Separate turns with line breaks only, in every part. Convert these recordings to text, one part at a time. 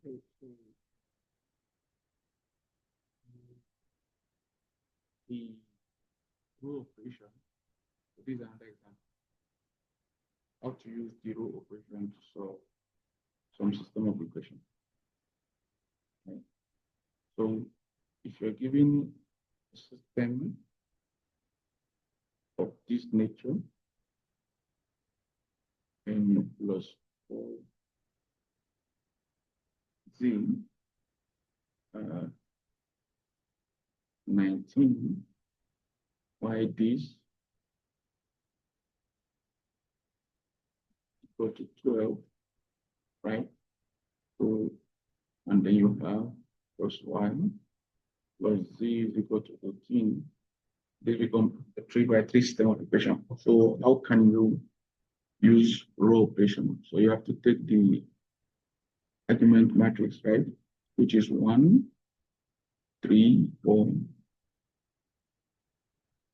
The row operation. This is another example. How to use the row operation to solve some system of equation. Right? So if you're given a system of this nature, n plus 4z 19, y this equal to 12, right? So, and then you have plus y plus z is equal to 18. This becomes a 3 by 3 system of equation. So how can you use row operation? So you have to take the argument matrix, right? Which is 1, 3, 4,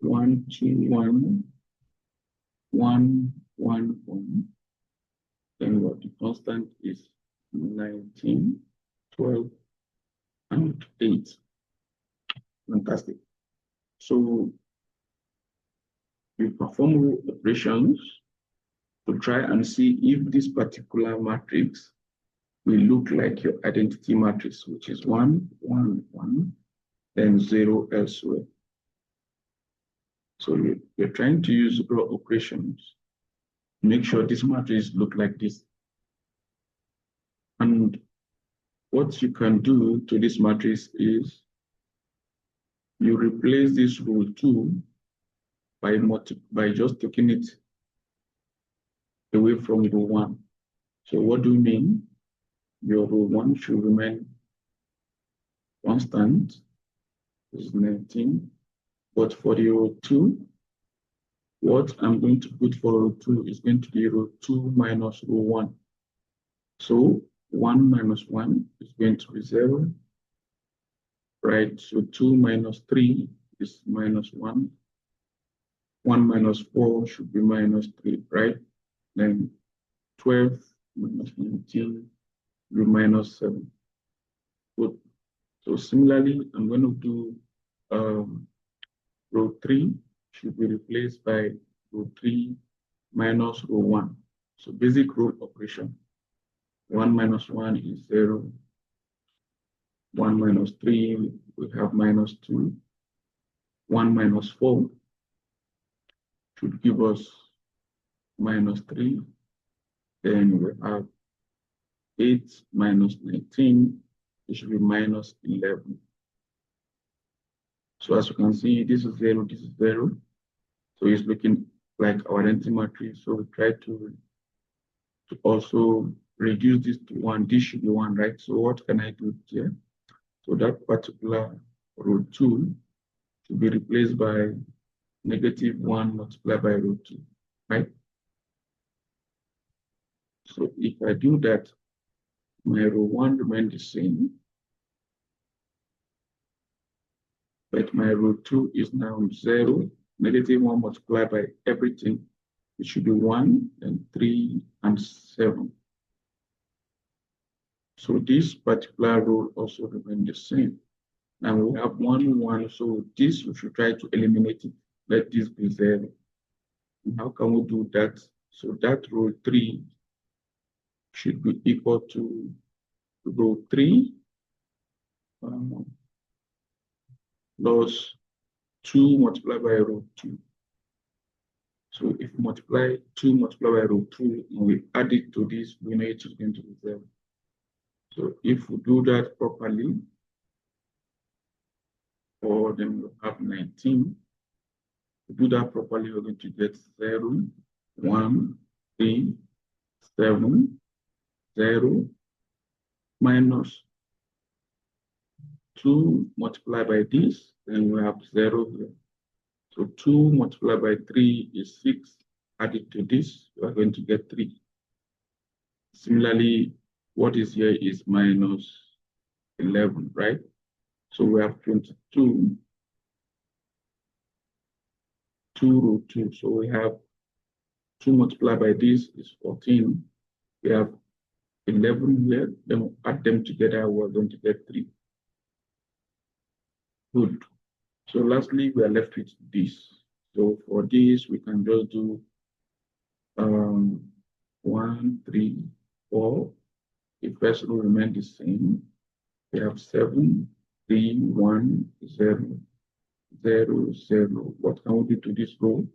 1, 2, 1, 1, 1, 1. Then what the constant is 19, 12, and 8. Fantastic. So you perform row operations to try and see if this particular matrix will look like your identity matrix, which is 1, 1, 1, then 0 elsewhere. So you're trying to use row operations. Make sure this matrix look like this. And what you can do to this matrix is you replace this row 2 by just taking it away from row 1. So what do you mean? Your row 1 should remain constant, is 19. But for the row 2, what I'm going to put for row 2 is going to be row 2 minus row 1. So 1 minus 1 is going to be 0. Right, so 2 minus 3 is minus 1. 1 minus 4 should be minus 3, right? Then 12 minus 19 will be minus 7. Good. So similarly, I'm going to do row 3 should be replaced by row 3 minus row 1. So basic row operation. 1 minus 1 is 0. 1 minus 3, we have minus 2. 1 minus 4 should give us minus 3. Then we have 8 minus 19, it should be minus 11. So as you can see, this is 0, this is 0. So it's looking like our identity matrix. So we try to also reduce this to 1. This should be 1, right? So what can I do here? So that particular row 2 should be replaced by -1 multiplied by row 2, right? So if I do that, my row 1 remains the same, but my row 2 is now 0, -1 multiplied by everything. It should be 1, and 3, and 7. So this particular row also remains the same. Now we have 1, 1, so this we should try to eliminate it. Let this be 0. And how can we do that? So that row 3 should be equal to row 3 plus 2 multiplied by row 2. So if we multiply 2 multiplied by row 2 and we add it to this, we know it is going to be 0. So if we do that properly, or then we have 19. To do that properly, we're going to get 0, 1, 3, 7, 0, minus 2 multiplied by this, then we have 0 here. So 2 multiplied by 3 is 6. Added to this, we are going to get 3. Similarly, what is here is minus 11, right? So we have 22, 2 root 2. So we have 2 multiplied by this is 14. We have 11 here, then we'll add them together, we're going to get 3. Good. So lastly, we are left with this. So for this, we can just do 1, 3, 4. The first row remain the same. We have 7, 3, 1, 0, 0, 0. What can we do to this row?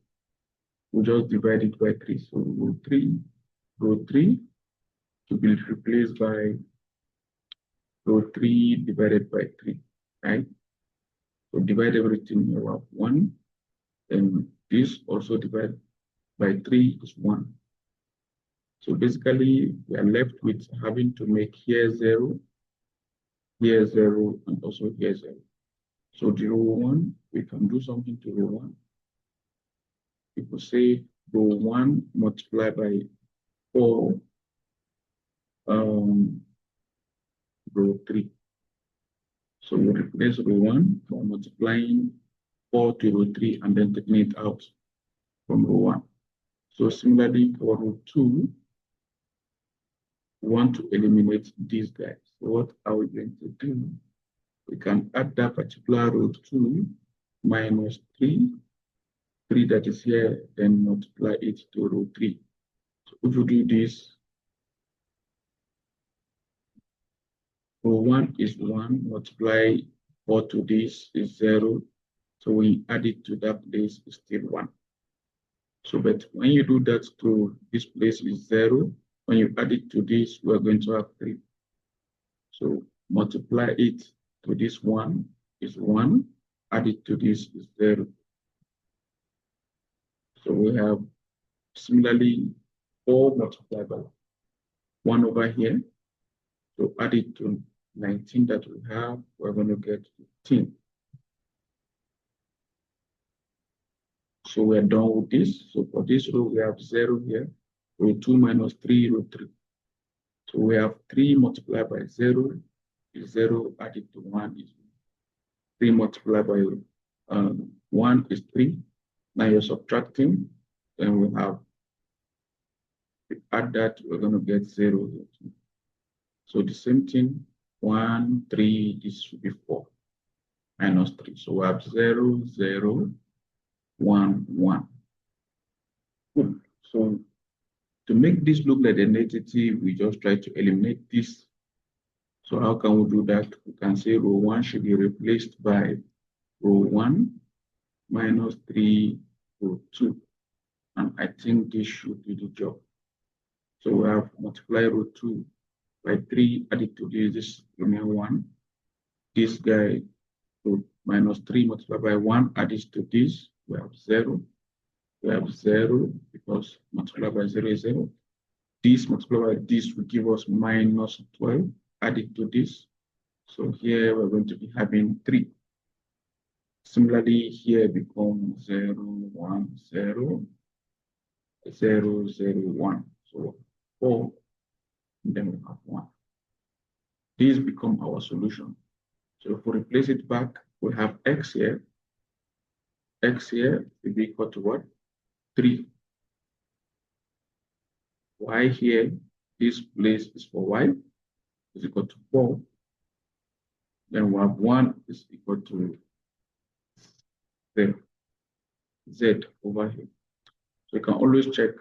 We'll just divide it by 3. So row 3 to be replaced by row 3 divided by 3, right? So divide everything, you have 1, and this also divided by 3 is 1. So basically, we are left with having to make here 0, and also here 0. So the row 1, we can do something to row 1. People say row 1 multiplied by 4, row 3. So we replace row 1 by multiplying 4 to row 3 and then taking it out from row 1. So similarly for row 2, we want to eliminate these guys. So what are we going to do? We can add that particular row 2 minus 3 that is here, then multiply it to row 3. So if you do this, row 1 is 1, multiply 4 to this is 0. So when you add it to that place, it's still 1. So, but when you do that to this place is 0. When you add it to this, we're going to have 3. So multiply it to this 1 is 1. Add it to this is 0. So we have similarly 4 multiplied by 1 over here. So add it to 19 that we have, we're going to get 15. So we're done with this. So for this row, we have 0 here. Row 2 minus 3, row 3. So we have 3 multiplied by 0 is 0, added to 1 is 3 multiplied by 1 is 3. Now you're subtracting, then we have, add that, we're going to get 0 here. So the same thing, 1, 3, this should be 4, minus 3. So we have 0, 0, 1, 1. Good. So to make this look like a negative, we just try to eliminate this. So how can we do that? We can say row 1 should be replaced by row 1 minus 3, row 2. And I think this should do the job. So we have multiply row 2 by 3, added to this remain 1. This guy, so minus 3 multiplied by 1, added to this, we have 0. We have 0 because multiplied by 0 is 0. This multiplied by this will give us minus 12, added to this. So here we're going to be having 3. Similarly, here becomes 0, 1, 0, 0, 0, 1. So 4, and then we have 1. These become our solution. So if we replace it back, we have x here. X here will be equal to what? 3. Y here, this place is for y, is equal to 4. Then we have 1 is equal to z over here. So you can always check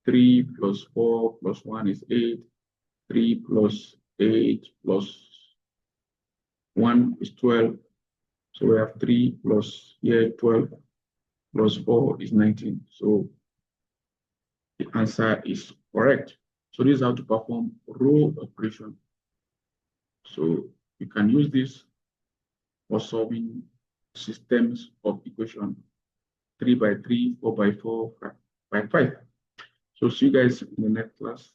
3 plus 4 plus 1 is 8. 3 plus 8 plus 1 is 12. So we have 3 plus here 12 plus 4 is 19. So the answer is correct. So this is how to perform row operation. So you can use this for solving systems of equation 3 by 3, 4 by 4, 5 by 5. So see you guys in the next class.